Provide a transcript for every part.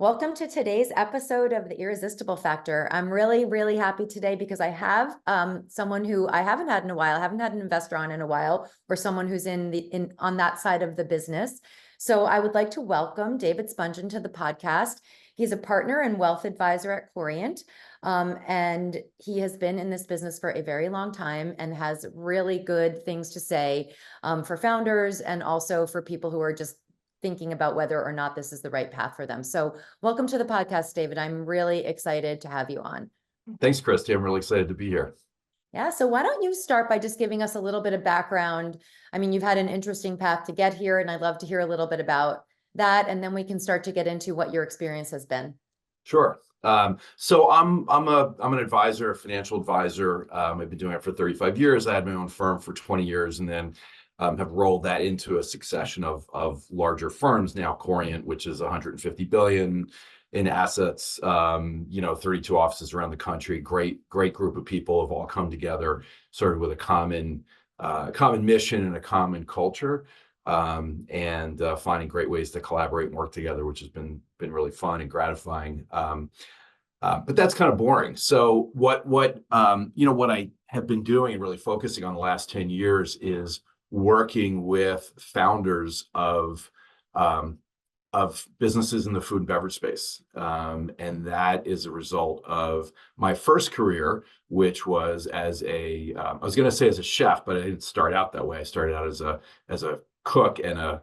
Welcome to today's episode of The Irresistible Factor. I'm really, really happy today because I have someone who I haven't had in a while. I haven't had an investor on in a while, or someone who's on that side of the business. So I would like to welcome David Spungen to the podcast. He's a partner and wealth advisor at Corient, and he has been in this business for a very long time and has really good things to say for founders and also for people who are just thinking about whether or not this is the right path for them. So welcome to the podcast, David. I'm really excited to have you on. Thanks, Christy. I'm really excited to be here. Yeah, so why don't you start by just giving us a little bit of background? I mean, you've had an interesting path to get here, and I'd love to hear a little bit about that, and then we can start to get into what your experience has been. Sure. So I'm an advisor, a financial advisor. I've been doing it for 35 years. I had my own firm for 20 years, and then have rolled that into a succession of larger firms. Now Corient, which is 150 billion in assets, 32 offices around the country. Great group of people have all come together, sort of with a common mission and a common culture, and finding great ways to collaborate and work together, which has been really fun and gratifying. But that's kind of boring. So what I have been doing and really focusing on the last 10 years is working with founders of businesses in the food and beverage space. And that is a result of my first career, which was as I was going to say as a chef, but I didn't start out that way. I started out as a cook and a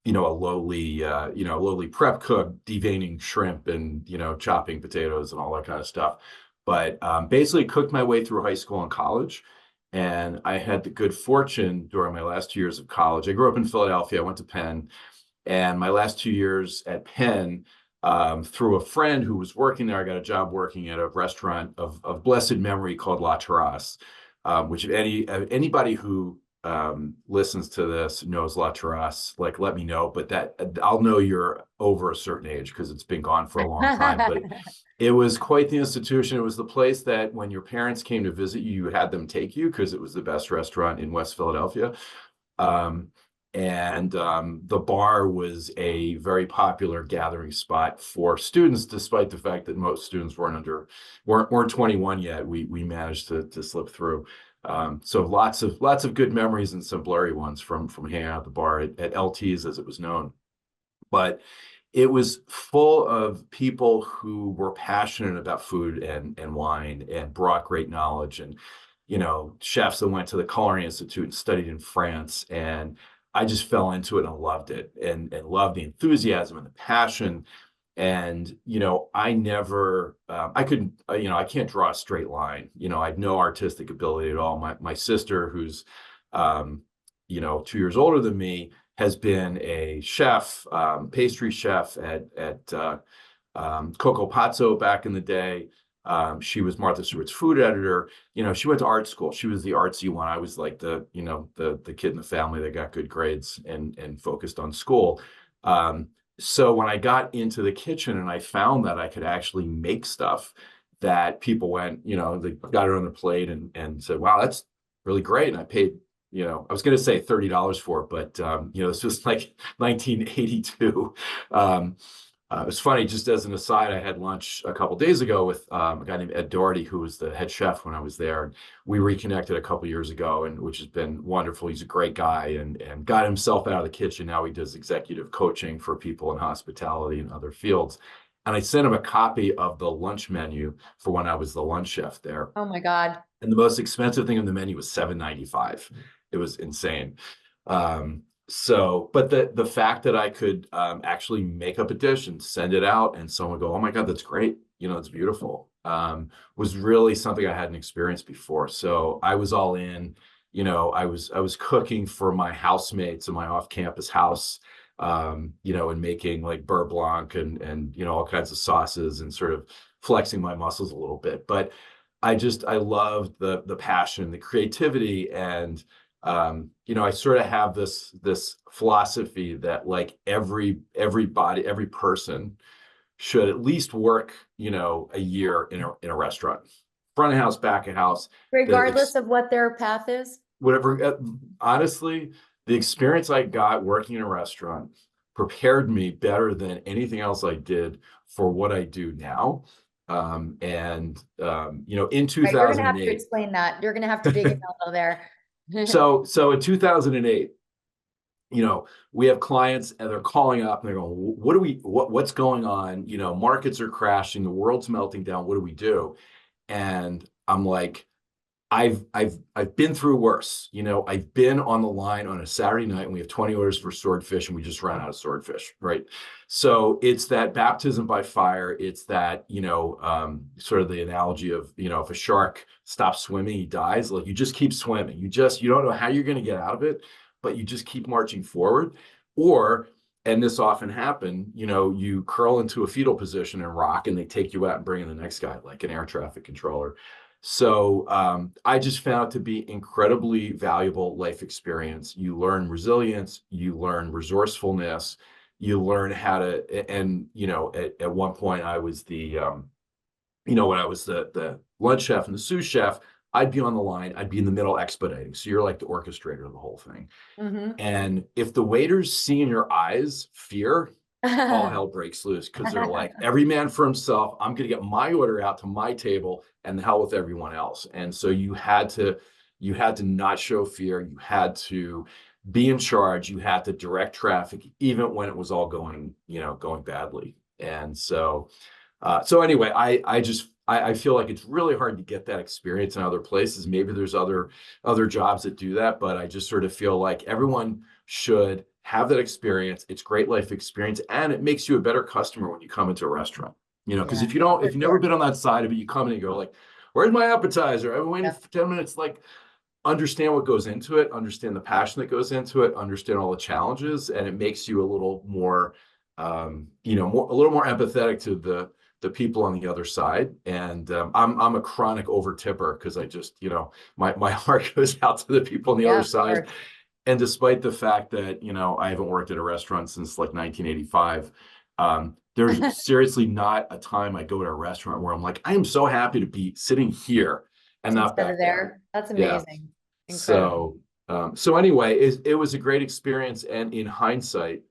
lowly prep cook, deveining shrimp and, chopping potatoes and all that kind of stuff. But basically cooked my way through high school and college. And I had the good fortune during my last 2 years of college. I grew up in Philadelphia. I went to Penn. And my last 2 years at Penn, through a friend who was working there, I got a job working at a restaurant of blessed memory called La Terrasse, which if anybody who listens to this knows La Terrasse, let me know. But that I'll know you're over a certain age because it's been gone for a long time. But it was quite the institution. It was the place that when your parents came to visit you, you had them take you because it was the best restaurant in West Philadelphia. And the bar was a very popular gathering spot for students, despite the fact that most students weren't 21 yet. We managed to slip through. So lots of good memories and some blurry ones from hanging out at the bar at LT's, as it was known. But it was full of people who were passionate about food and wine and brought great knowledge, and chefs that went to the Culinary Institute and studied in France. And I just fell into it and loved it, and loved the enthusiasm and the passion. And I never I can't draw a straight line. I have no artistic ability at all. My sister, who's 2 years older than me, has been a chef, pastry chef at Coco Pazzo back in the day. She was Martha Stewart's food editor. She went to art school. She was the artsy one. I was like the kid in the family that got good grades and focused on school. So when I got into the kitchen and I found that I could actually make stuff that people went, they got it on their plate and said, wow, that's really great. And I paid, I was going to say $30 for it, but, this was like 1982. It was funny, just as an aside, I had lunch a couple of days ago with a guy named Ed Doherty, who was the head chef when I was there. We reconnected a couple of years ago, and which has been wonderful. He's a great guy and got himself out of the kitchen. Now he does executive coaching for people in hospitality and other fields. And I sent him a copy of the lunch menu for when I was the lunch chef there. Oh my God. And the most expensive thing on the menu was $7.95. It was insane. But the fact that I could actually make up a dish and send it out and someone go, oh my God, that's great. It's beautiful. Was really something I hadn't experienced before. So I was all in. I was cooking for my housemates in my off-campus house, and making like beurre blanc and all kinds of sauces and sort of flexing my muscles a little bit. But I loved the passion, the creativity, and I sort of have this philosophy that like everybody, every person should at least work, a year in a restaurant, front of house, back of house, Regardless of what their path is. Whatever. Honestly, the experience I got working in a restaurant prepared me better than anything else I did for what I do now. You know, in Right, you're gonna have to 2008, explain that. You're gonna have to dig in a little there. so in 2008, you know, we have clients and they're calling up and they're going, what's going on? You know, markets are crashing, the world's melting down. What do we do? And I'm like, I've been through worse. You know, I've been on the line on a Saturday night and we have 20 orders for swordfish and we just ran out of swordfish, right? So it's that baptism by fire. It's that, you know, sort of the analogy of, you know, if a shark stops swimming, he dies. Like you just keep swimming. You don't know how you're going to get out of it, but you just keep marching forward. Or, and this often happened, you know, you curl into a fetal position and rock and they take you out and bring in the next guy, like an air traffic controller. So I just found it to be incredibly valuable life experience. You learn resilience, you learn resourcefulness, you learn how to, and you know, at one point I was you know, when I was the lunch chef and the sous chef, I'd be on the line, I'd be in the middle expediting. So you're like the orchestrator of the whole thing. Mhm. And if the waiters see in your eyes fear, all hell breaks loose because they're like, every man for himself. I'm going to get my order out to my table and the hell with everyone else. And so you had to not show fear. You had to be in charge. You had to direct traffic, even when it was all going, you know, going badly. And so, so anyway, I feel like it's really hard to get that experience in other places. Maybe there's other jobs that do that, but I just sort of feel like everyone should have that experience. It's great life experience, and it makes you a better customer when you come into a restaurant. You know, because Yeah, if for you've never sure. been on that side of it, you come in and you go like, "Where's my appetizer? I've been waiting Yeah. for 10 minutes." Like, understand what goes into it, understand the passion that goes into it, understand all the challenges, and it makes you a little more, you know, a little more empathetic to the people on the other side. And I'm a chronic over tipper because I just, you know, my heart goes out to the people on the Yeah, other of side. course. And despite the fact that, you know, I haven't worked at a restaurant since like 1985, there's seriously not a time I go to a restaurant where I'm like, I am so happy to be sitting here and not Instead of back there. there. That's Yeah. amazing. Incredible. So, so anyway, it was a great experience. And in hindsight,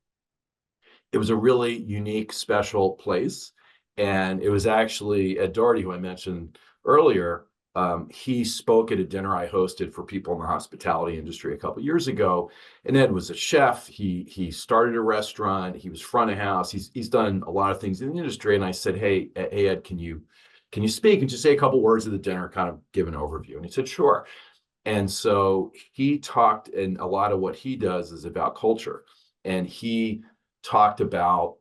it was a really unique, special place. And it was actually Ed Doherty, who I mentioned earlier. He spoke at a dinner I hosted for people in the hospitality industry a couple of years ago. And Ed was a chef. He started a restaurant. He was front of house. He's done a lot of things in the industry. And I said, hey Ed, can you speak and just say a couple words at the dinner, kind of give an overview? And he said, sure. And so he talked, and a lot of what he does is about culture. And he talked about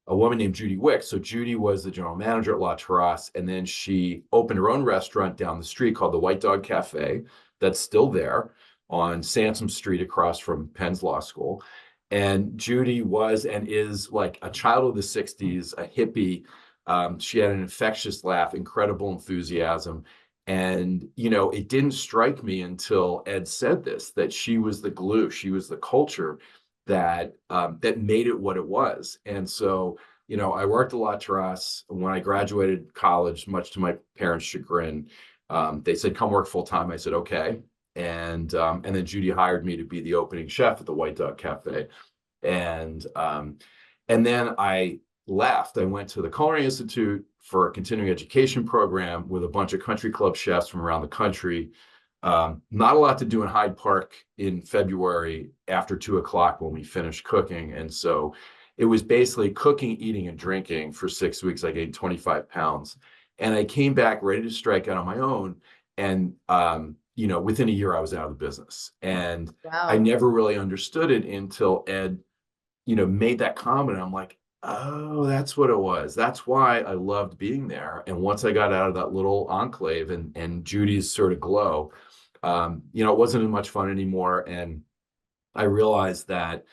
a woman named Judy Wick. So Judy was the general manager at La Terrace, and then she opened her own restaurant down the street called the White Dog Cafe, that's still there on Sansom Street across from Penn's Law School. And Judy was and is like a child of the 60s, a hippie. She had an infectious laugh, incredible enthusiasm. And, you know, it didn't strike me until Ed said this, that she was the glue, she was the culture that made it what it was. And so, you know, I worked a La Terrace. When I graduated college, much to my parents' chagrin, they said, come work full time. I said, okay. And then Judy hired me to be the opening chef at the White Dog Cafe. And and then I left. I went to the Culinary Institute for a continuing education program with a bunch of country club chefs from around the country. Not a lot to do in Hyde Park in February after 2 o'clock when we finished cooking. And so it was basically cooking, eating, and drinking for 6 weeks. I gained 25 pounds. And I came back ready to strike out on my own. And, you know, within a year, I was out of the business. And I Wow. never really understood it until Ed, you know, made that comment. I'm like, oh, that's what it was. That's why I loved being there. And once I got out of that little enclave and Judy's sort of glow, you know, it wasn't as much fun anymore. And I realized that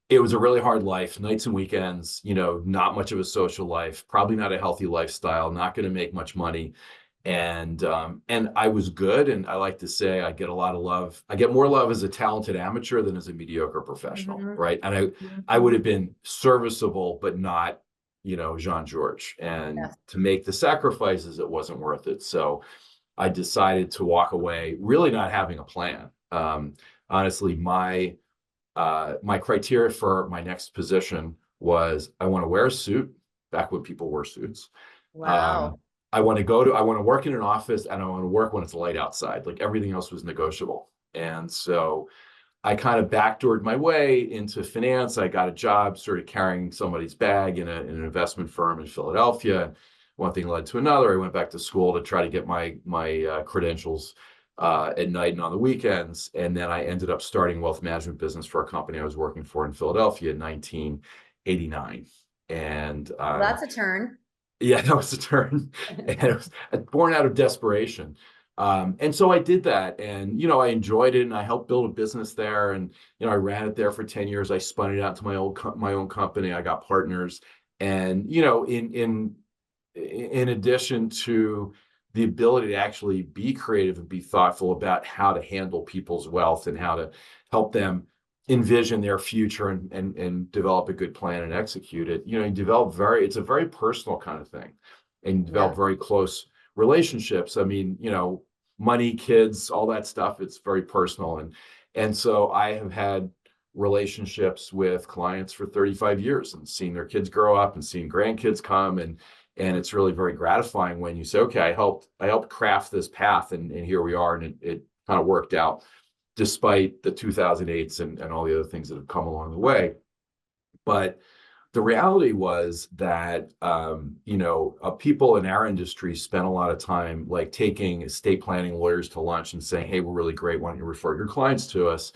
it was a really hard life, nights and weekends, you know, not much of a social life, probably not a healthy lifestyle, not going to make much money. And I was good. And I like to say I get a lot of love. I get more love as a talented amateur than as a mediocre professional, Mhm. right? And I would have Mhm. been serviceable, but not, you know, Jean-Georges. And Yes. to make the sacrifices, it wasn't worth it. So I decided to walk away, really not having a plan. Honestly, my criteria for my next position was I want to wear a suit, back when people wore suits. Wow. Um, I want to work in an office, and I want to work when it's light outside. Like everything else was negotiable. And so I kind of backdoored my way into finance. I got a job sort of carrying somebody's bag in an investment firm in Philadelphia. One thing led to another. I went back to school to try to get my credentials at night and on the weekends. And then I ended up starting a wealth management business for a company I was working for in Philadelphia in 1989. And Well, that's a turn. yeah, that was the turn. And it was born out of desperation. And so I did that, and I enjoyed it, and I helped build a business there, and I ran it there for 10 years. I spun it out to my own company. I got partners, and in addition to the ability to actually be creative and be thoughtful about how to handle people's wealth and how to help them envision their future and develop a good plan and execute it, you develop it's a very personal kind of thing, and you develop Yeah. very close relationships. I mean, money, kids, all that stuff, it's very personal. And so I have had relationships with clients for 35 years and seeing their kids grow up and seeing grandkids come, and it's really very gratifying when you say, okay, I helped craft this path, and here we are, and it kind of worked out despite the 2008s and all the other things that have come along the way. But the reality was that people in our industry spent a lot of time like taking estate planning lawyers to lunch and saying, hey, we're really great, why don't you refer your clients to us?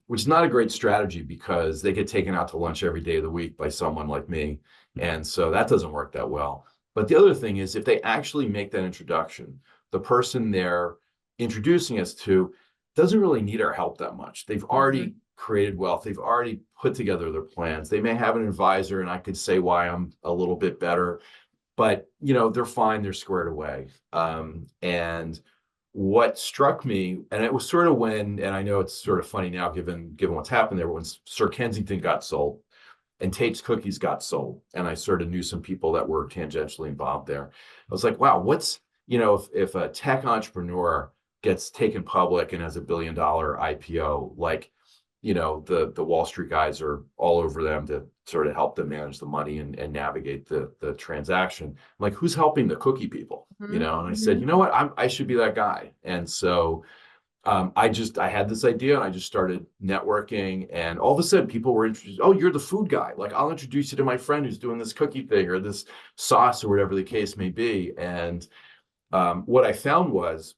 Which is not a great strategy, because they get taken out to lunch every day of the week by someone like me. And so that doesn't work that well. But the other thing is, if they actually make that introduction, the person they're introducing us to doesn't really need our help that much. They've already created wealth. They've already put together their plans. They may have an advisor, and I could say why I'm a little bit better, but they're fine. They're squared away. And what struck me, and it was sort of when, and I know it's sort of funny now, given what's happened there, when Sir Kensington got sold and Tate's Cookies got sold, and I sort of knew some people that were tangentially involved there. I was like, wow, if a tech entrepreneur gets taken public and has $1 billion IPO, like, the Wall Street guys are all over them to sort of help them manage the money and navigate the transaction. I'm like, who's helping the cookie people? And I said, you know what, I should be that guy. And so I had this idea, and I just started networking, and all of a sudden people were introduced. Oh, you're the food guy. Like, I'll introduce you to my friend who's doing this cookie thing or this sauce or whatever the case may be. And what I found was,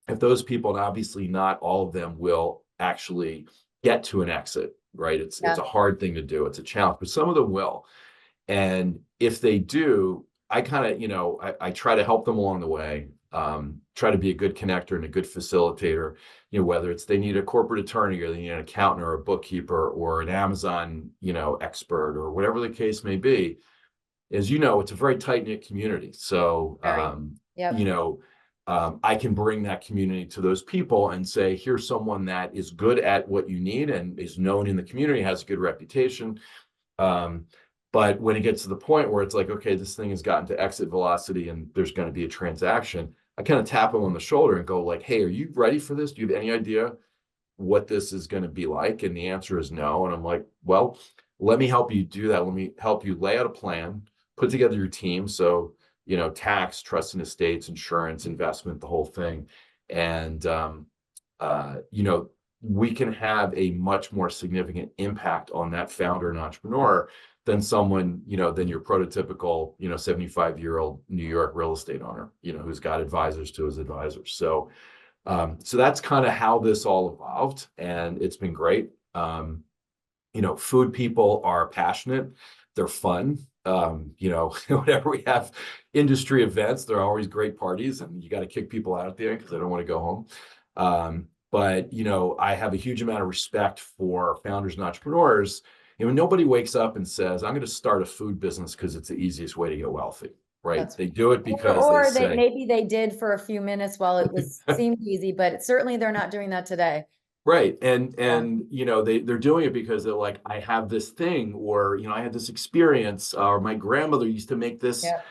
if those people, and obviously not all of them will actually get to an exit, right? It's Yeah. a hard thing to do. It's a challenge, but some of them will. And if they do, I kind of, I try to help them along the way, try to be a good connector and a good facilitator, whether it's they need a corporate attorney, or they need an accountant or a bookkeeper or an Amazon, expert, or whatever the case may be. As it's a very tight-knit community. So, Very. Yep. I can bring that community to those people and say, here's someone that is good at what you need and is known in the community, has a good reputation. But when it gets to the point where it's like, okay, this thing has gotten to exit velocity and there's going to be a transaction, I kind of tap them on the shoulder and go like, hey, are you ready for this? Do you have any idea what this is going to be like? And the answer is no. And I'm like, well, let me help you do that. Let me help you lay out a plan, put together your team. So, tax, trust and estates, insurance, investment, the whole thing. And, we can have a much more significant impact on that founder and entrepreneur than someone, than your prototypical, 75-year-old New York real estate owner, who's got advisors to his advisors. So that's kind of how this all evolved, and it's been great. Food people are passionate, they're fun. Whenever we have industry events, there are always great parties, and you got to kick people out at the end because they don't want to go home. But I have a huge amount of respect for founders and entrepreneurs. Nobody wakes up and says, I'm going to start a food business because it's the easiest way to get wealthy, right? They do it because or they say, maybe they did for a few minutes while it seemed easy, but certainly they're not doing that today. right. And they're doing it because they're like, I have this thing, or I had this experience, or my grandmother used to make this, Yeah.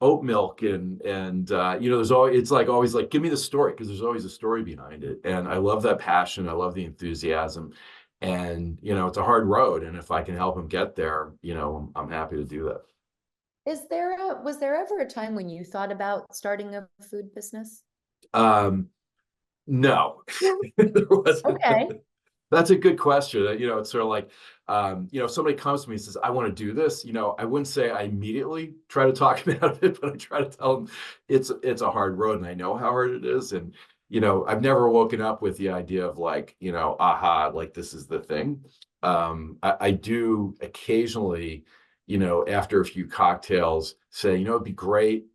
oat milk and you know, there's always, it's like always like, give me the story, because there's always a story behind it. And I love that passion. I love the enthusiasm. And you know, it's a hard road. And if I can help them get there, you know, I'm happy to do that. Was there ever a time when you thought about starting a food business? Um, no, there wasn't. Okay. That's a good question. You know, it's sort of like, you know, if somebody comes to me and says, I want to do this, you know, I wouldn't say I immediately try to talk them out of it, but I try to tell them it's a hard road and I know how hard it is. And, you know, I've never woken up with the idea of like, you know, aha, like this is the thing. I do occasionally, you know, after a few cocktails say, you know, it'd be great.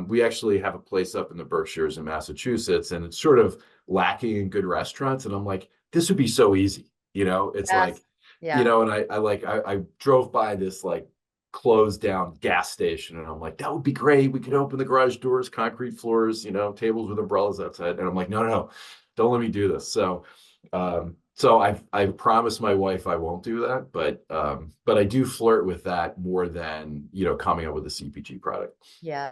We actually have a place up in the Berkshires in Massachusetts, and it's sort of lacking in good restaurants. And I'm like, this would be so easy. You know, it's Yes. like, you Yeah. know, and I drove by this like closed down gas station, and I'm like, that would be great. We could open the garage doors, concrete floors, you know, tables with umbrellas outside. And I'm like, no, no, no, don't let me do this. So I've promised my wife I won't do that, but I do flirt with that more than, you know, coming up with a CPG product. Yeah.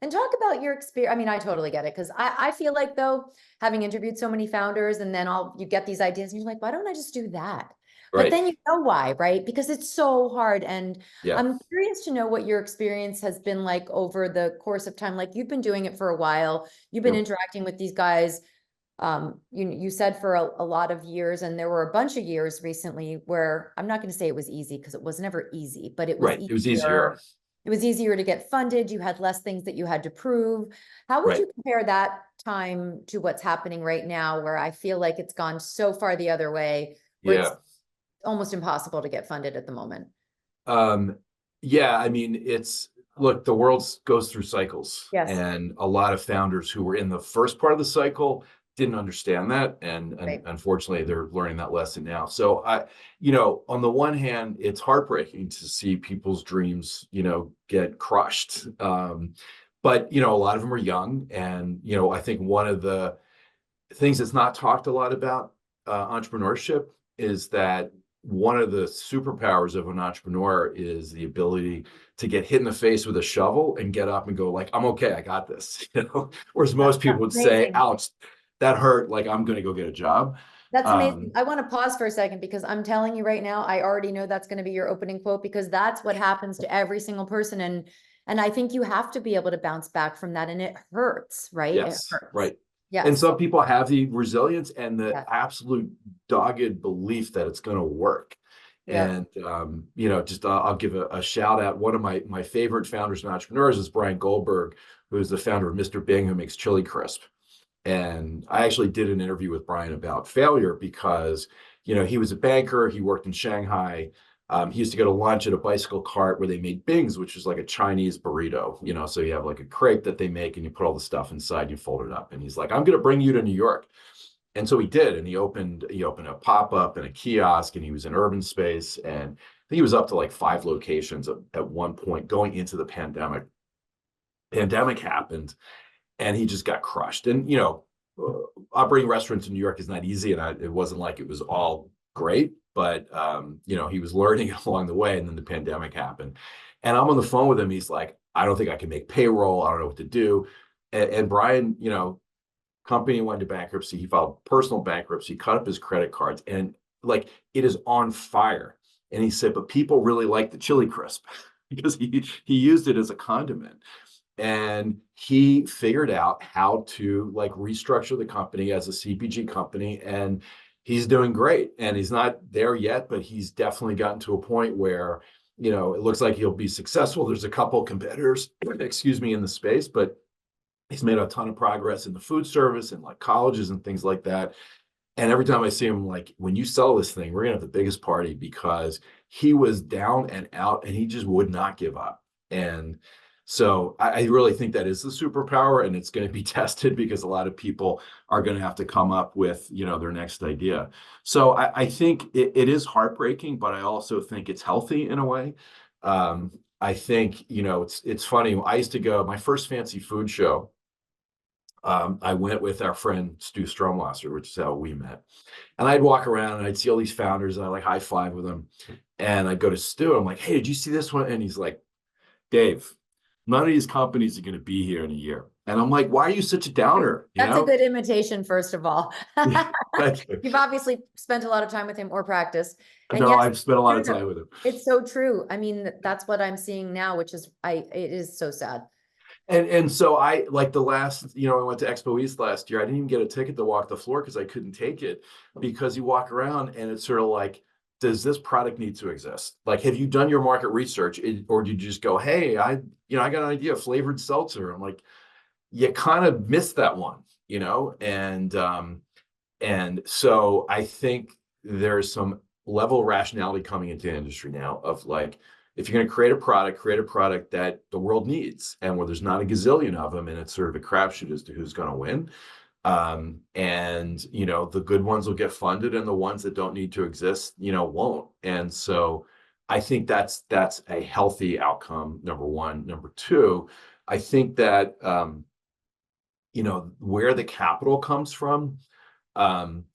And talk about your experience. I mean, I totally get it because I feel like though, having interviewed so many founders and then all you get these ideas and you're like, why don't I just do that? But Right. then you know why, right? Because it's so hard. And Yeah. I'm curious to know what your experience has been like over the course of time. Like you've been doing it for a while, you've been Yep. interacting with these guys. You said for a lot of years, and there were a bunch of years recently where I'm not going to say it was easy because it was never easy, but it was Right. It was easier. easier. It was easier to get funded. You had less things that you had to prove. How would Right. you compare that time to what's happening right now, where I feel like it's gone so far the other way, where it's Yeah. almost impossible to get funded at the moment? Um, yeah, I mean, it's look, the world goes through cycles, Yes. and a lot of founders who were in the first part of the cycle didn't understand that, and Right. unfortunately, they're learning that lesson now. So you know, on the one hand, it's heartbreaking to see people's dreams, you know, get crushed. But you know, a lot of them are young, and you know, I think one of the things that's not talked a lot about entrepreneurship is that one of the superpowers of an entrepreneur is the ability to get hit in the face with a shovel and get up and go like, I'm okay, I got this. You know, whereas most people That's would say, amazing. ouch, that hurt, like I'm going to go get a job. That's amazing. um I want to pause for a second because I'm telling you right now, I already know that's going to be your opening quote because that's what happens to every single person. And I think you have to be able to bounce back from that. And it hurts, right? It yes, hurts. right. And Yes. some people have the resilience and the Yeah. absolute dogged belief that it's going to work. Yeah. And you know, just I'll give a shout out. One of my favorite founders and entrepreneurs is Brian Goldberg, who is the founder of Mr. Bing, who makes chili crisp. And I actually did an interview with Brian about failure because, you know, he was a banker. He worked in Shanghai. He used to go to lunch at a bicycle cart where they made bings, which is like a Chinese burrito, you know, so you have like a crepe that they make and you put all the stuff inside, and you fold it up. And he's like, I'm going to bring you to New York. And so he did. And he opened a pop-up and a kiosk, and he was in urban space. And I think he was up to like 5 locations at one point going into the pandemic. Pandemic happened, and he just got crushed. And you know, operating restaurants in New York is not easy, and it wasn't like it was all great, but you know, he was learning along the way, and then the pandemic happened. And I'm on the phone with him. He's like, I don't think I can make payroll. I don't know what to do. And Brian, you know, company went into bankruptcy. He filed personal bankruptcy, cut up his credit cards, and like it is on fire. And he said, but people really like the chili crisp because he used it as a condiment, and he figured out how to like restructure the company as a CPG company, and he's doing great. And he's not there yet, but he's definitely gotten to a point where, you know, it looks like he'll be successful. There's a couple competitors, excuse me, in the space, but he's made a ton of progress in the food service and like colleges and things like that. And every time I see him, I'm like, when you sell this thing, we're gonna have the biggest party, because he was down and out and he just would not give up. And so I really think that is the superpower, and it's going to be tested because a lot of people are going to have to come up with, you know, their next idea. So I think it is heartbreaking, but I also think it's healthy in a way. I think, you know, it's funny. I used to go my first fancy food show. I went with our friend Stu Stromwasser, which is how we met. And I'd walk around and I'd see all these founders and I like high five with them. And I'd go to Stu. I'm like, hey, did you see this one? And he's like, Dave, none of these companies are going to be here in a year. And I'm like, why are you such a downer? You That's a know? good imitation, first of all. Thank you. You've obviously spent a lot of time with him or practice. And No, yes, I've spent a lot no, of no, time with him. it's so true. I mean, that's what I'm seeing now, which is it is so sad. And so I like the last, I went to Expo East last year. I didn't even get a ticket to walk the floor because I couldn't take it, because you walk around and it's sort of like, does this product need to exist? Like, have you done your market research, or do you just go, hey, I got an idea, flavored seltzer. I'm like, you kind of missed that one, and so I think there's some level of rationality coming into the industry now of like, if you're going to create a product that the world needs, and where there's not a gazillion of them, and it's sort of a crapshoot as to who's going to win. And the good ones will get funded, and the ones that don't need to exist, won't. And so I think that's a healthy outcome, number one. Number two, I think that where the capital comes from, and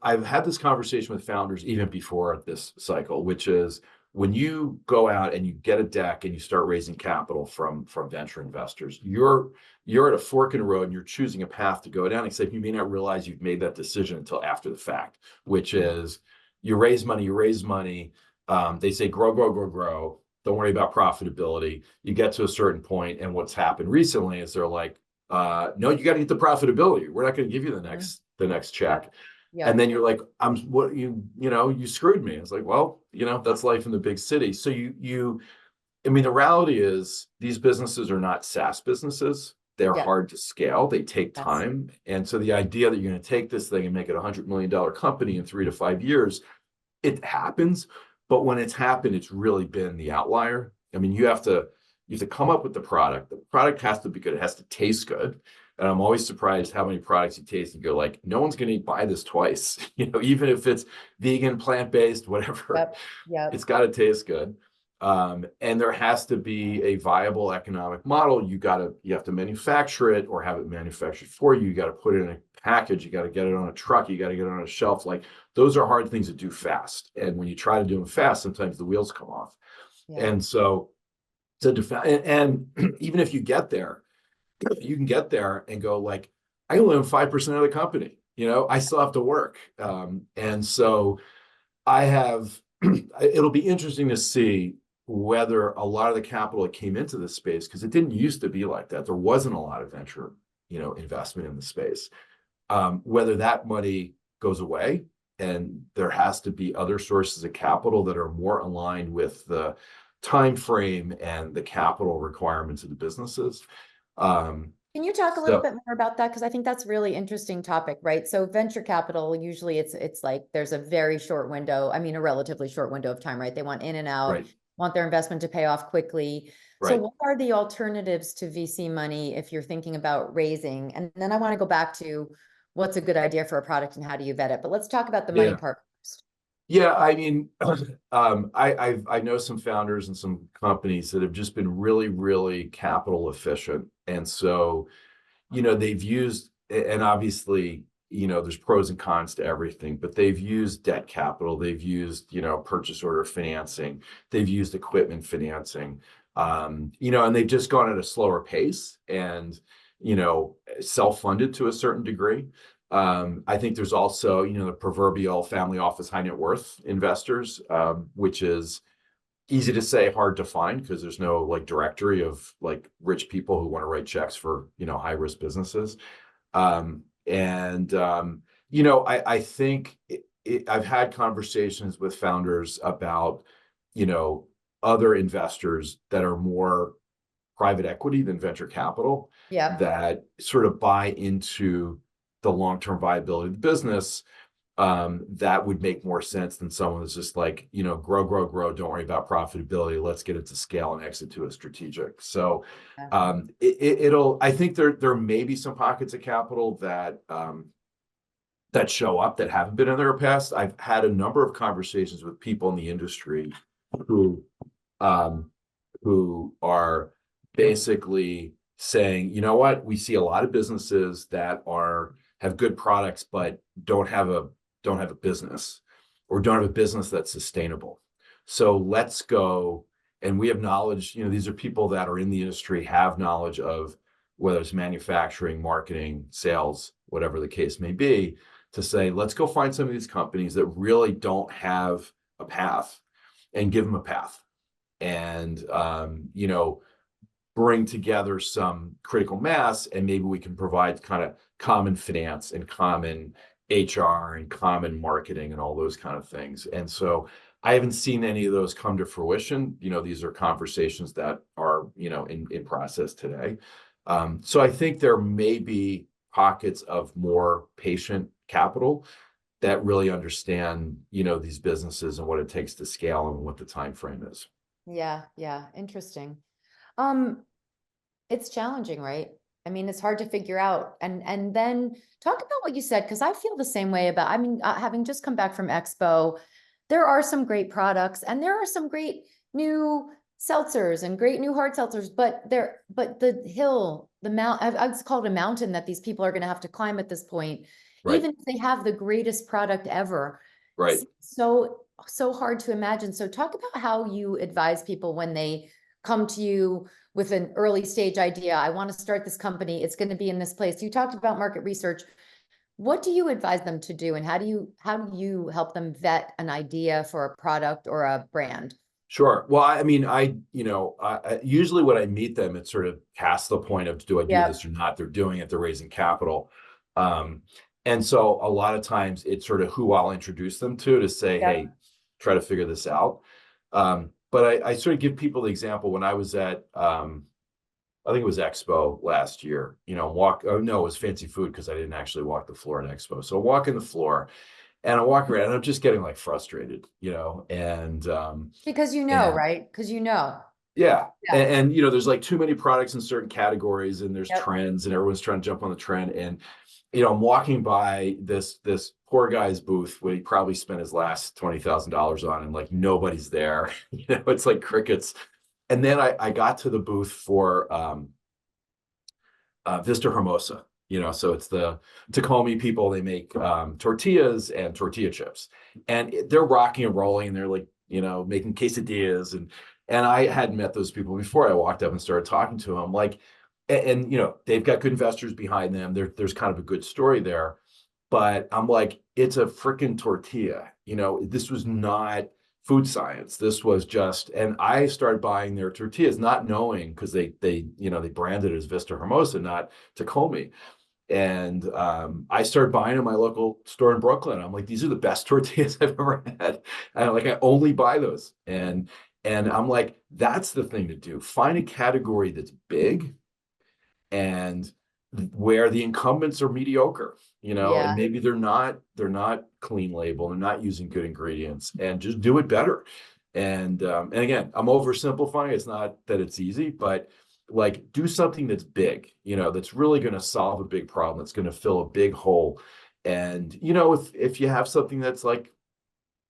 I've had this conversation with founders even before this cycle, which is, when you go out and you get a deck and you start raising capital from venture investors, you're at a fork in the road, and you're choosing a path to go down, except you may not realize you've made that decision until after the fact, which is, you raise money. They say, grow, grow, grow, grow. Don't worry about profitability. You get to a certain point, and what's happened recently is they're like, no, you got to get the profitability. We're not going to give you the next check. Yeah. And then you're like, you screwed me. It's like, well, that's life in the big city. So I mean, the reality is, these businesses are not SaaS businesses. They're Yeah. hard to scale. They take Yes. time. And so the idea that you're going to take this thing and make it $100 million company in 3 to 5 years, it happens. But when it's happened, it's really been the outlier. I mean, you have to come up with the product. The product has to be good. It has to taste good. And I'm always surprised how many products you taste and go like, no one's going to buy this twice. Even if it's vegan, plant-based, whatever, Yep. it's got to taste good. And there has to be a viable economic model. You have to manufacture it, or have it manufactured for you. You got to put it in a package. You got to get it on a truck. You got to get it on a shelf. Like, those are hard things to do fast. And when you try to do them fast, sometimes the wheels come off. Yeah. And so and even if you get there, you can get there and go like, I only own 5% of the company. I still have to work. And so it'll be interesting to see whether a lot of the capital that came into this space, because it didn't used to be like that. There wasn't a lot of venture, investment in the space. Whether that money goes away, and there has to be other sources of capital that are more aligned with the time frame and the capital requirements of the businesses. Can you talk a little bit more about that? Because I think that's a really interesting topic, right? So venture capital, usually it's like there's a very short window, I mean, a relatively short window of time, right? They want in and out, Right. want their investment to pay off quickly. So Right. what are the alternatives to VC money if you're thinking about raising? And then I want to go back to what's a good idea for a product and how do you vet it? But let's talk about the money part first. Yeah, I mean, I know some founders and some companies that have just been really, really capital efficient. And so, they've used, and obviously, there's pros and cons to everything, but they've used debt capital, they've used, purchase order financing, they've used equipment financing, and they've just gone at a slower pace and, self-funded to a certain degree. I think there's also, the proverbial family office high net worth investors, which is easy to say, hard to find, because there's no like directory of like rich people who want to write checks for, high risk businesses. I think I've had conversations with founders about, other investors that are more private equity than venture capital, that sort of buy into the long-term viability of the business. That would make more sense than someone that's just like, grow, grow, grow. Don't worry about profitability. Let's get it to scale and exit to a strategic. So I think there may be some pockets of capital that show up that haven't been in their past. I've had a number of conversations with people in the industry who are basically saying, you know what, we see a lot of businesses that have good products, but don't have a business, or don't have a business that's sustainable. So let's go And we have knowledge, these are people that are in the industry, have knowledge of whether it's manufacturing, marketing, sales, whatever the case may be, to say, let's go find some of these companies that really don't have a path and give them a path. And, bring together some critical mass, and maybe we can provide kind of common finance and common HR and common marketing and all those kind of things. And so I haven't seen any of those come to fruition. These are conversations that are, in process today. So I think there may be pockets of more patient capital that really understand, these businesses and what it takes to scale and what the time frame is. Yeah, yeah, interesting. It's challenging, right? I mean, it's hard to figure out. And then talk about what you said, because I feel the same way about, having just come back from Expo, there are some great products and there are some great new seltzers and great new hard seltzers, but the hill, the mount, I've called it a mountain that these people are going to have to climb at this point, Right. even if they have the greatest product ever. Right. So hard to imagine. So talk about how you advise people when they come to you with an early stage idea. I want to start this company. It's going to be in this place. You talked about market research. What do you advise them to do? And how do you help them vet an idea for a product or a brand? Sure. Well, usually when I meet them, it's sort of past the point of, do I do this or not? They're doing it, they're raising capital. And so a lot of times it's sort of who I'll introduce them to say, hey, try to figure this out. But I sort of give people the example when I was at, I think it was Expo last year, it was Fancy Food because I didn't actually walk the floor at Expo. So walking the floor and I walk around and I'm just getting like frustrated, and because right? Because yeah. And there's like too many products in certain categories and there's trends and everyone's trying to jump on the trend. And, I'm walking by this poor guy's booth where he probably spent his last $20,000 on and like nobody's there. It's like crickets. And then I got to the booth for Vista Hermosa, so it's the Tacoma people. They make tortillas and tortilla chips, and they're rocking and rolling, and they're like, making quesadillas. And I hadn't met those people before. I walked up and started talking to them, like, and they've got good investors behind them. There's kind of a good story there, but I'm like, it's a freaking tortilla. This was not food science. This was just, and I started buying their tortillas, not knowing, because they branded it as Vista Hermosa, not Tacoma. And I started buying in my local store in Brooklyn. I'm like, these are the best tortillas I've ever had. And I only buy those. And I'm like, that's the thing to do. Find a category that's big and where the incumbents are mediocre, and maybe they're not clean label, they're not using good ingredients, and just do it better. And again, I'm oversimplifying. It's not that it's easy, but like, do something that's big, that's really going to solve a big problem, that's going to fill a big hole. And if you have something that's like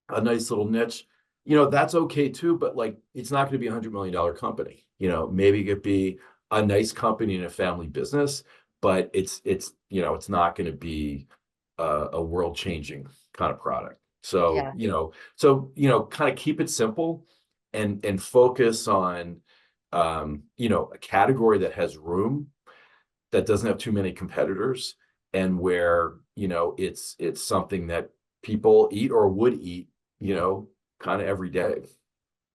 a nice little niche, that's okay too, but like, it's not going to be $100 million company. Maybe it could be a nice company in a family business, but it's not going to be a world changing kind of product. So, kind of keep it simple and focus on, a category that has room, that doesn't have too many competitors, and where, it's something that people eat or would eat, kind of every day.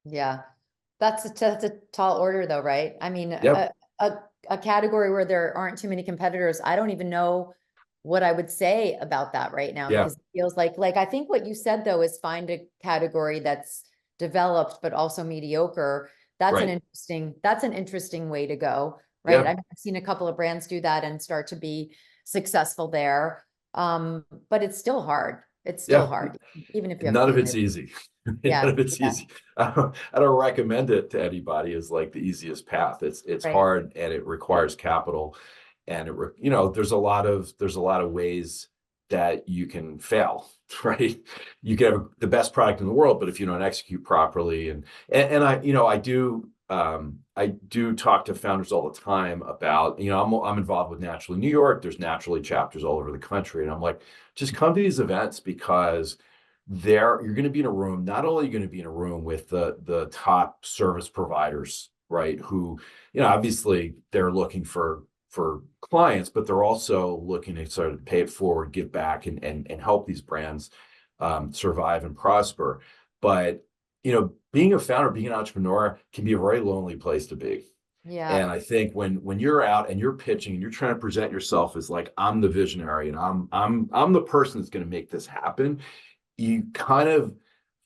Yeah. That's a tall order though, right? I mean, a category where there aren't too many competitors. I don't even know what I would say about that right now, because it feels like I think what you said though is find a category that's developed but also mediocre. That's an interesting way to go, right? I've seen a couple of brands do that and start to be successful there. But it's still hard. It's still hard, even if you have none of it's easy. None of it's easy. I don't recommend it to anybody as like the easiest path. It's hard, and it requires capital, and there's a lot of ways that you can fail, right? You can have the best product in the world, but if you don't execute properly, and I do talk to founders all the time about, I'm involved with Naturally New York. There's Naturally chapters all over the country, and I'm like, just come to these events, because there you're going to be in a room. Not only are you going to be in a room with the top service providers, right? Who, obviously they're looking for clients, but they're also looking to sort of pay it forward, give back, and help these brands survive and prosper. But being a founder, being an entrepreneur can be a very lonely place to be. Yeah. And I think when you're out and you're pitching and you're trying to present yourself as like, I'm the visionary and I'm the person that's going to make this happen, you kind of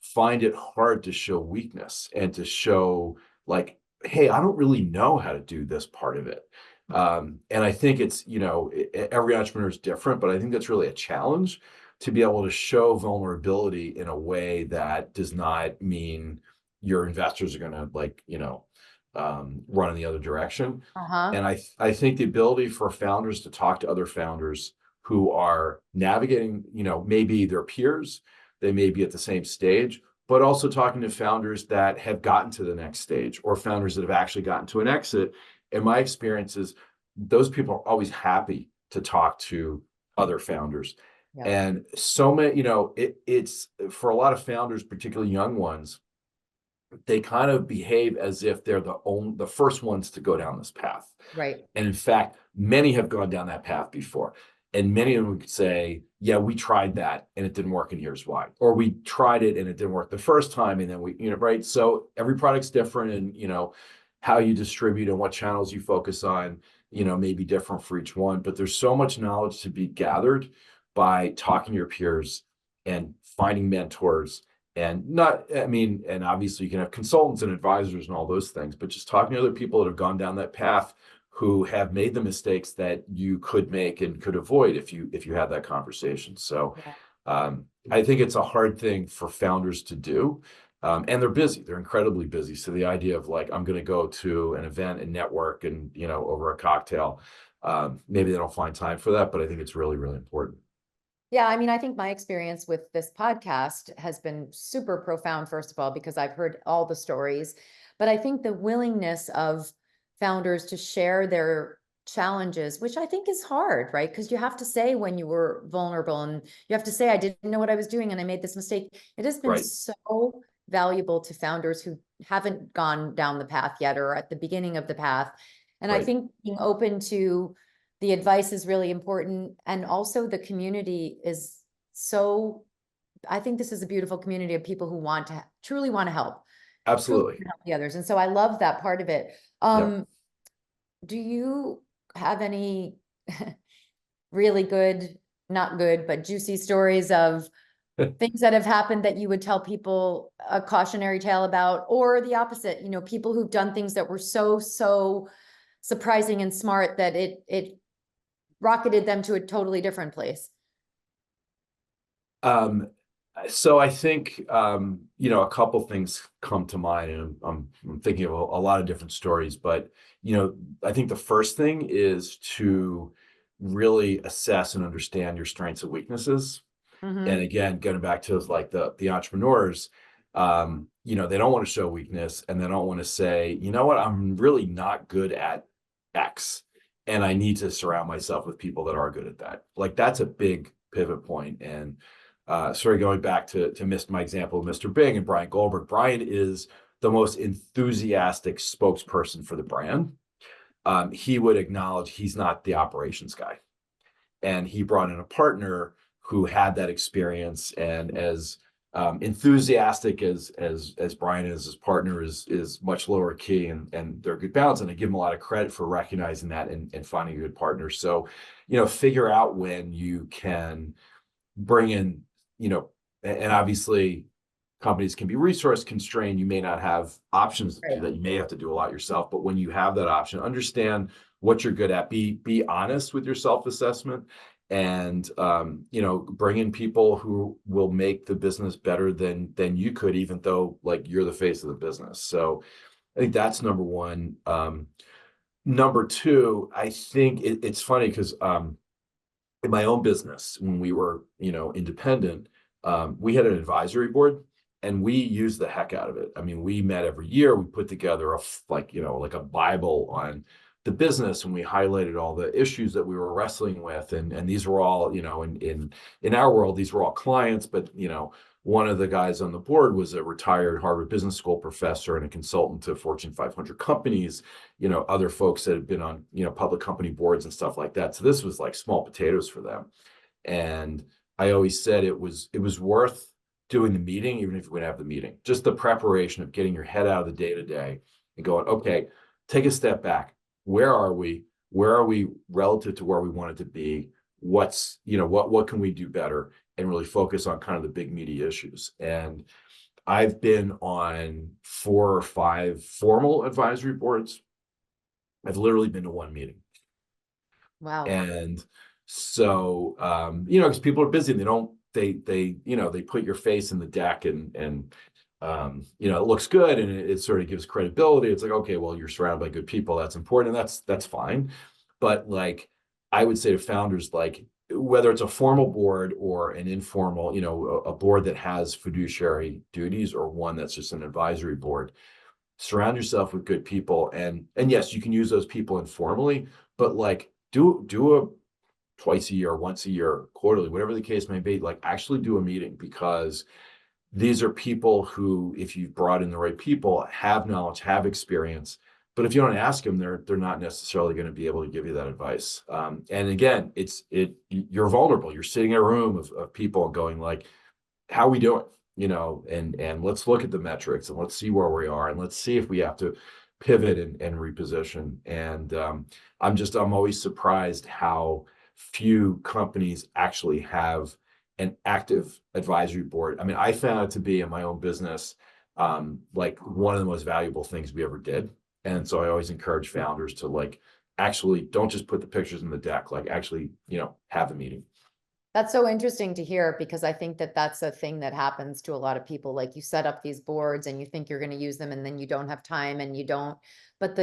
find it hard to show weakness and to show like, hey, I don't really know how to do this part of it. And I think it's, every entrepreneur is different, but I think that's really a challenge to be able to show vulnerability in a way that does not mean your investors are going to like, run in the other direction. Uh-huh. And I think the ability for founders to talk to other founders who are navigating, maybe their peers, they may be at the same stage, but also talking to founders that have gotten to the next stage or founders that have actually gotten to an exit. In my experience is those people are always happy to talk to other founders. Yeah. And so many, it's for a lot of founders, particularly young ones, they kind of behave as if they're the first ones to go down this path. Right. And in fact, many have gone down that path before. And many of them could say, yeah, we tried that and it didn't work, and here's why. Or we tried it and it didn't work the first time. And then right. So every product's different, and, how you distribute and what channels you focus on, may be different for each one. But there's so much knowledge to be gathered by talking to your peers and finding mentors. And and obviously you can have consultants and advisors and all those things, but just talking to other people that have gone down that path who have made the mistakes that you could make and could avoid if you had that conversation. So Yeah. I think it's a hard thing for founders to do. And they're busy. They're incredibly busy. So the idea of like, I'm going to go to an event and network and, over a cocktail, maybe they don't find time for that, but I think it's really, really important. Yeah, I mean, I think my experience with this podcast has been super profound, first of all, because I've heard all the stories. But I think the willingness of founders to share their challenges, which I think is hard, right? Because you have to say when you were vulnerable, and you have to say, I didn't know what I was doing and I made this mistake. It has been Right. so valuable to founders who haven't gone down the path yet or at the beginning of the path. And I Right. think being open to the advice is really important. And also the community is so, I think this is a beautiful community of people who want to truly want to help, truly want Absolutely. to help the others. And so I love that part of it. Yeah. Do you have any really good, not good, but juicy stories of things that have happened that you would tell people a cautionary tale about, or the opposite, people who've done things that were so surprising and smart that it rocketed them to a totally different place? Um, so I think, a couple things come to mind, and I'm thinking of a lot of different stories, but, I think the first thing is to really assess and understand your strengths and weaknesses. And Mm-hmm. again, going back to like the entrepreneurs, they don't want to show weakness, and they don't want to say, you know what, I'm really not good at X, and I need to surround myself with people that are good at that. Like that's a big pivot point. And going back to my example of Mr. Bing and Brian Goldberg. Brian is the most enthusiastic spokesperson for the brand. He would acknowledge he's not the operations guy, and he brought in a partner who had that experience, and as enthusiastic as Brian is, his partner is much lower key, and they're good balance. And I give him a lot of credit for recognizing that and finding a good partner. So, figure out when you can bring in, and obviously companies can be resource constrained. You may not have options to do Right. that. You may have to do a lot yourself, but when you have that option, understand what you're good at, be honest with your self-assessment, and bring in people who will make the business better than you could, even though like you're the face of the business. So I think that's number one. Number two, I think it's funny because in my own business, when we were, independent, we had an advisory board, and we used the heck out of it. I mean, we met every year. We put together like a Bible on the business, and we highlighted all the issues that we were wrestling with. And these were all, in our world, these were all clients, but, one of the guys on the board was a retired Harvard Business School professor and a consultant to Fortune 500 companies, other folks that had been on, public company boards and stuff like that. So this was like small potatoes for them. And I always said it was worth doing the meeting, even if we would have the meeting, just the preparation of getting your head out of the day to day and going, okay, take a step back. Where are we? Where are we relative to where we wanted to be? What's, what can we do better? And really focus on kind of the big meaty issues. And I've been on 4 or 5 formal advisory boards. I've literally been to one meeting. Wow. And so, because people are busy and they put your face in the deck and it looks good and it sort of gives credibility. It's like, okay, well, you're surrounded by good people. That's important. And that's fine. But like, I would say to founders, like, whether it's a formal board or an informal, a board that has fiduciary duties or one that's just an advisory board, surround yourself with good people. And yes, you can use those people informally, but like do a twice a year, once a year, quarterly, whatever the case may be, like actually do a meeting, because these are people who, if you've brought in the right people, have knowledge, have experience. But if you don't ask them, they're not necessarily going to be able to give you that advice. And again, you're vulnerable. You're sitting in a room of people going like, how are we doing? And let's look at the metrics and let's see where we are and let's see if we have to pivot and reposition. And I'm always surprised how few companies actually have an active advisory board. I mean, I found it to be in my own business, like one of the most valuable things we ever did. And so I always encourage founders to like, actually don't just put the pictures in the deck, like actually, have a meeting. That's so interesting to hear, because I think that that's a thing that happens to a lot of people. Like, you set up these boards and you think you're going to use them and then you don't have time and you don't. But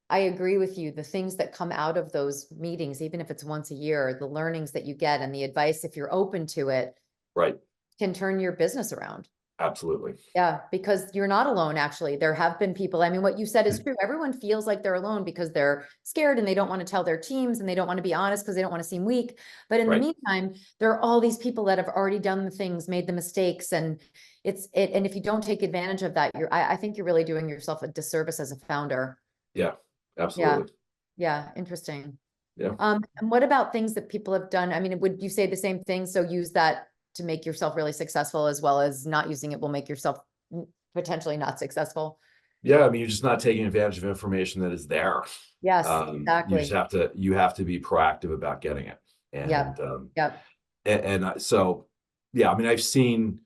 I agree with you. The things that come out of those meetings, even if it's once a year, the learnings that you get and the advice, if you're open to it, Right. can turn your business around. Absolutely. Yeah, because you're not alone, actually. There have been people, I mean, what you said is true. Everyone feels like they're alone because they're scared and they don't want to tell their teams and they don't want to be honest because they don't want to seem weak. But in the meantime, there are all these people that have already done the things, made the mistakes, and and if you don't take advantage of that, I think you're really doing yourself a disservice as a founder. Yeah, absolutely. Yeah, interesting. Yeah. And what about things that people have done? I mean, would you say the same thing? So use that to make yourself really successful, as well as not using it will make yourself potentially not successful. Yeah, I mean, you're just not taking advantage of information that is there. Yes, You exactly. just have to be proactive about getting it. And Yep. so, yeah, I mean, I've seen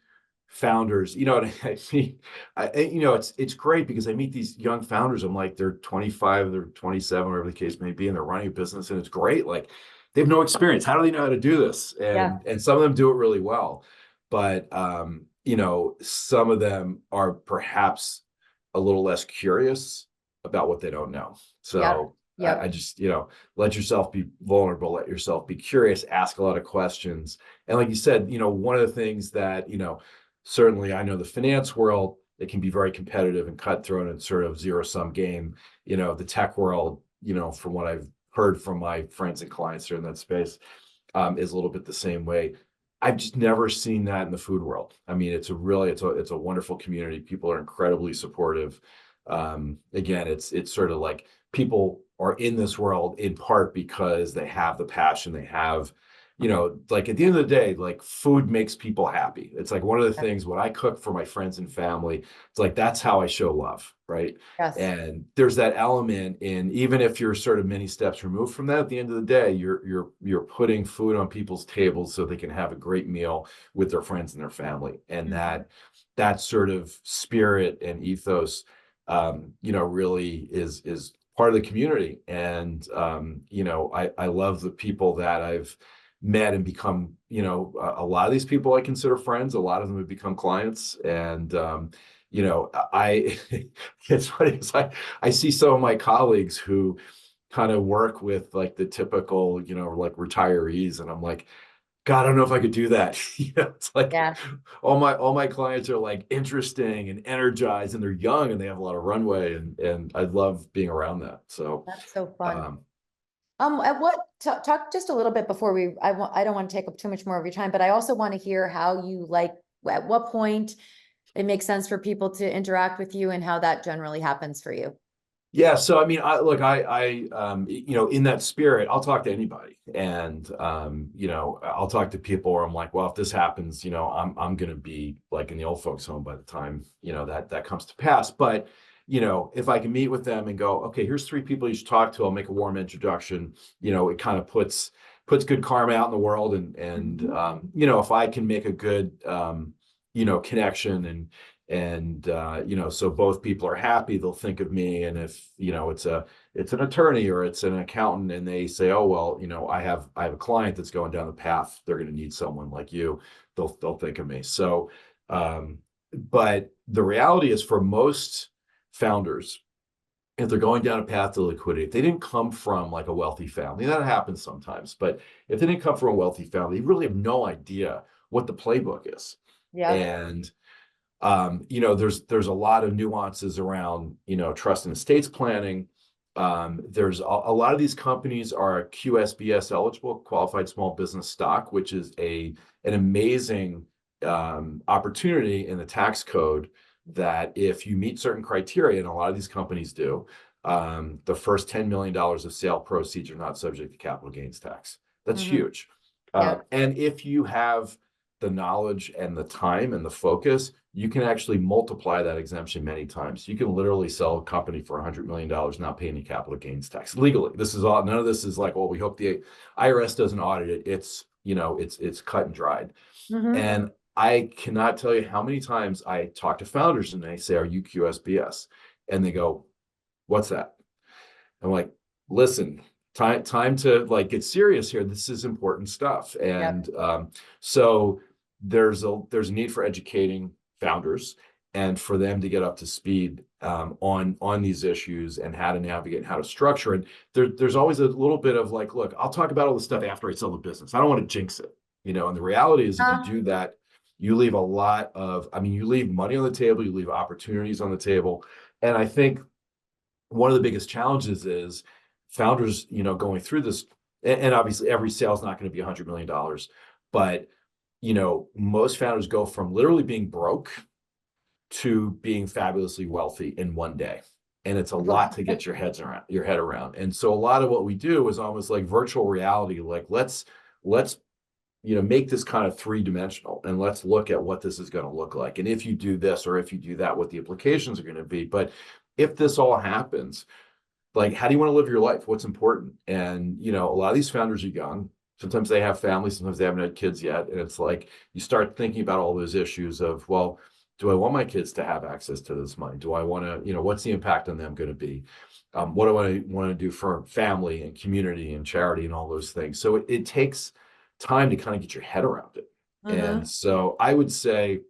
founders, I mean, it's great because I meet these young founders. I'm like, they're 25, they're 27, whatever the case may be, and they're running a business, and it's great. Like, they have no experience. How do they know how to do this? And some of them do it really well, but some of them are perhaps a little less curious about what they don't know. So I just, let yourself be vulnerable, let yourself be curious, ask a lot of questions. And like you said, one of the things that, certainly I know the finance world, it can be very competitive and cutthroat and sort of zero-sum game. The tech world, from what I've heard from my friends and clients who are in that space, is a little bit the same way. I've just never seen that in the food world. I mean, it's a wonderful community. People are incredibly supportive. Again, it's sort of like people are in this world in part because they have the passion, they have, like at the end of the day, like food makes people happy. It's like one of the things when I cook for my friends and family, it's like, that's how I show love. Right. Yes. And there's that element in, even if you're sort of many steps removed from that, at the end of the day, you're putting food on people's tables so they can have a great meal with their friends and their family. And that sort of spirit and ethos, really is part of the community. And, I love the people that I've met and become, a lot of these people I consider friends. A lot of them have become clients. And, it's funny because I see some of my colleagues who kind of work with like the typical, like retirees. And I'm like, God, I don't know if I could do that. It's like all my clients are like interesting and energized, and they're young and they have a lot of runway, and I love being around that. So that's so fun. Talk just a little bit before I don't want to take up too much more of your time, but I also want to hear how you like at what point it makes sense for people to interact with you and how that generally happens for you. Yeah, so I mean, in that spirit, I'll talk to anybody, and I'll talk to people where I'm like, well, if this happens, I'm gonna be like in the old folks' home by the time that comes to pass. But if I can meet with them and go, okay, here's 3 people you should talk to, I'll make a warm introduction. It kind of puts good karma out in the world, and if I can make a good connection and so both people are happy, they'll think of me. And if it's an attorney or it's an accountant and they say, oh well, I have a client that's going down the path, they're going to need someone like you, they'll think of me. So but the reality is, for most founders, if they're going down a path to liquidity, if they didn't come from like a wealthy family, that happens sometimes, but if they didn't come from a wealthy family, you really have no idea what the playbook is. Yeah. And there's a lot of nuances around, trust and estates planning. There's a lot of these companies are QSBS eligible, qualified small business stock, which is an amazing opportunity in the tax code, that if you meet certain criteria, and a lot of these companies do, the first $10 million of sale proceeds are not subject to capital gains tax. That's huge. Yeah. And if you have the knowledge and the time and the focus, you can actually multiply that exemption many times. You can literally sell a company for $100 million, not pay any capital gains tax legally. None of this is like, well, we hope the IRS doesn't audit it. It's cut and dried. And I cannot tell you how many times I talk to founders and they say, are you QSBS? And they go, what's that? I'm like, listen, time to like get serious here. This is important stuff. And so there's a need for educating founders and for them to get up to speed on these issues and how to navigate and how to structure. And there's always a little bit of like, look, I'll talk about all this stuff after I sell the business. I don't want to jinx it, and the reality is, if you do that, you leave you leave money on the table, you leave opportunities on the table. And I think one of the biggest challenges is founders, going through this, and obviously every sale is not going to be $100 million, but most founders go from literally being broke to being fabulously wealthy in one day. And it's a lot to get your head around. And so a lot of what we do is almost like virtual reality. Like, let's make this kind of 3-dimensional, and let's look at what this is going to look like. And if you do this, or if you do that, what the implications are going to be. But if this all happens, like, how do you want to live your life? What's important? And, a lot of these founders are young. Sometimes they have families, sometimes they haven't had kids yet. And it's like, you start thinking about all those issues of, well, do I want my kids to have access to this money? Do I want to, what's the impact on them going to be? What do I want to do for family and community and charity and all those things? So it takes time to kind of get your head around it. And so I would say,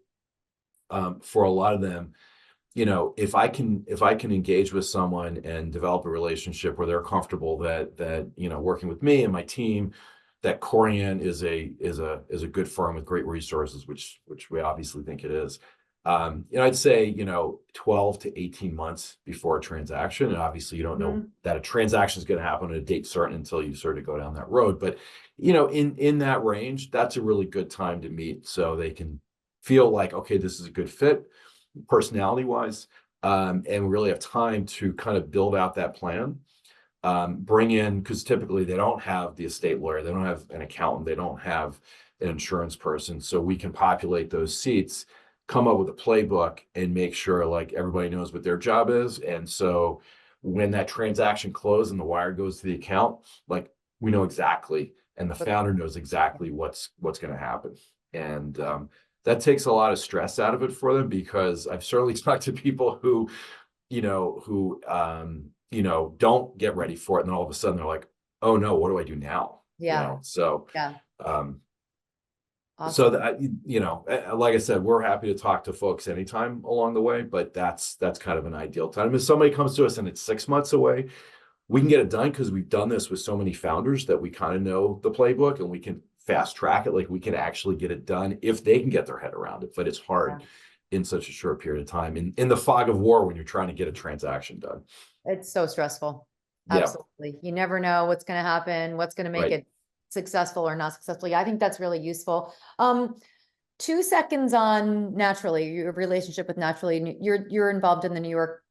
for a lot of them, if I can engage with someone and develop a relationship where they're comfortable that working with me and my team, that Corient is a good firm with great resources, which we obviously think it is. I'd say 12 to 18 months before a transaction, and obviously you don't know that a transaction is going to happen at a date certain until you sort of go down that road. But in that range, that's a really good time to meet, so they can feel like, okay, this is a good fit personality wise, and we really have time to kind of build out that plan. Bring in, because typically they don't have the estate lawyer, they don't have an accountant, they don't have an insurance person, so we can populate those seats, come up with a playbook, and make sure like everybody knows what their job is. And so when that transaction closes and the wire goes to the account, like, we know exactly, and the founder knows exactly what's going to happen. And that takes a lot of stress out of it for them, because I've certainly talked to people who don't get ready for it, and then all of a sudden they're like, oh no, what do I do now? So Awesome. So that, like I said, we're happy to talk to folks anytime along the way, but that's kind of an ideal time. If somebody comes to us and it's 6 months away, we can get it done, because we've done this with so many founders that we kind of know the playbook, and we can fast track it. Like, we can actually get it done if they can get their head around it, but it's hard in such a short period of time in the fog of war when you're trying to get a transaction done. It's so stressful. Absolutely. You never know what's going to happen, what's going to make it successful or not successful. I think that's really useful. 2 seconds on Naturally, your relationship with Naturally. You're involved in the New York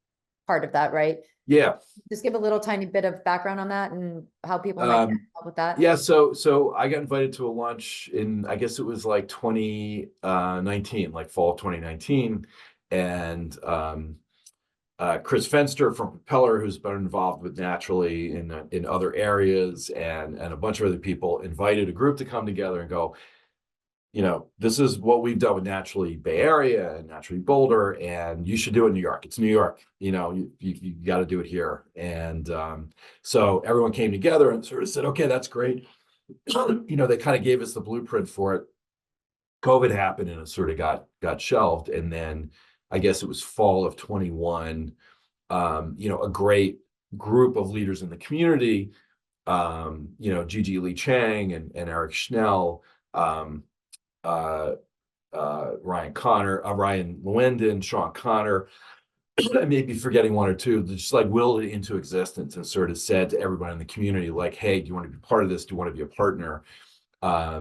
part of that, right? Yeah. Just give a little tiny bit of background on that and how people might get Um, involved with that. yeah, so I got invited to a lunch in, I guess it was like 2019, like fall of 2019. And Chris Fenster from Propeller, who's been involved with Naturally in other areas, and a bunch of other people invited a group to come together and go, this is what we've done with Naturally Bay Area and Naturally Boulder, and you should do it in New York. It's New York, you got to do it here. And so everyone came together and sort of said, okay, that's great. They kind of gave us the blueprint for it. COVID happened and it sort of got shelved. And then I guess it was fall of 21, a great group of leaders in the community, Gigi Lee Chang and Eric Schnell, Ryan Lewendon, Sean Connor, I may be forgetting one or two, just like willed it into existence and sort of said to everybody in the community, like, hey, do you want to be part of this? Do you want to be a partner? I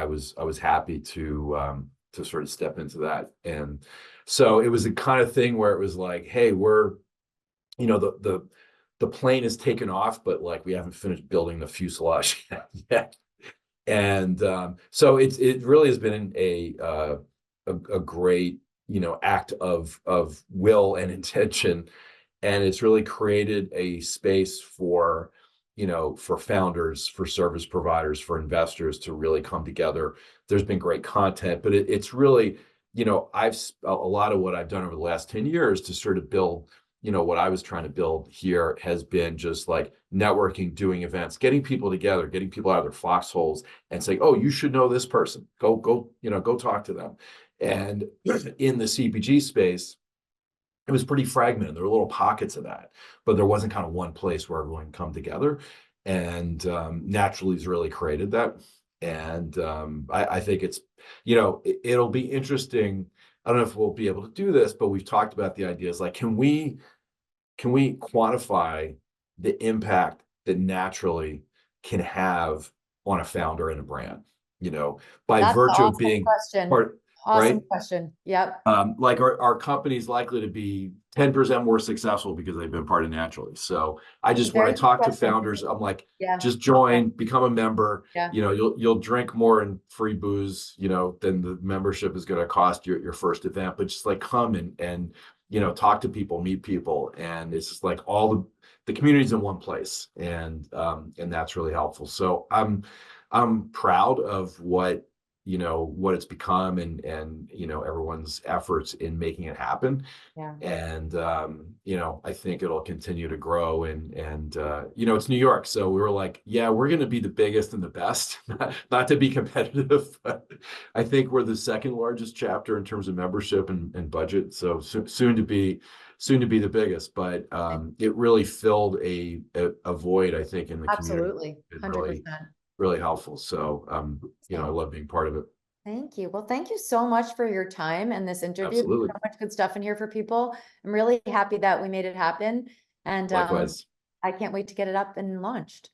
was happy to sort of step into that. And so it was the kind of thing where it was like, hey, the plane is taken off, but like we haven't finished building the fuselage yet. And so it really has been a great act of will and intention, and it's really created a space for for founders, for service providers, for investors to really come together. There's been great content, but it's really I've a lot of what I've done over the last 10 years to sort of build what I was trying to build here has been just like networking, doing events, getting people together, getting people out of their foxholes and saying, oh, you should know this person. Go talk to them. And in the CPG space, it was pretty fragmented. There were little pockets of that, but there wasn't kind of one place where everyone can come together. And Naturally's really created that. And I think it's, it'll be interesting. I don't know if we'll be able to do this, but we've talked about the ideas like, can we quantify the impact that Naturally can have on a founder and a brand, by That's an virtue of awesome being question. part, Awesome right? question. Yep. Like our company's likely to be 10% more successful because they've been part of Naturally. So when I Very good talk to question. founders, I'm like, Yeah. just join, become a member. Yeah. You'll drink more in free booze, than the membership is going to cost your first event. But just like come and talk to people, meet people, and it's just like all the community's in one place, and that's really helpful. So I'm proud of what it's become, and everyone's efforts in making it happen. Yeah. And I think it'll continue to grow, and it's New York, so we were like, yeah, we're going to be the biggest and the best, not to be competitive, but I think we're the second largest chapter in terms of membership and budget, so soon to be the biggest. But it really filled a void, I think, in the community. Absolutely. It's 100%. really helpful. So I love being part of it. Thank you. Well, thank you so much for your time and this interview. There's Absolutely. so much good stuff in here for people. I'm really happy that we made it happen. And Likewise. I can't wait to get it up and launched.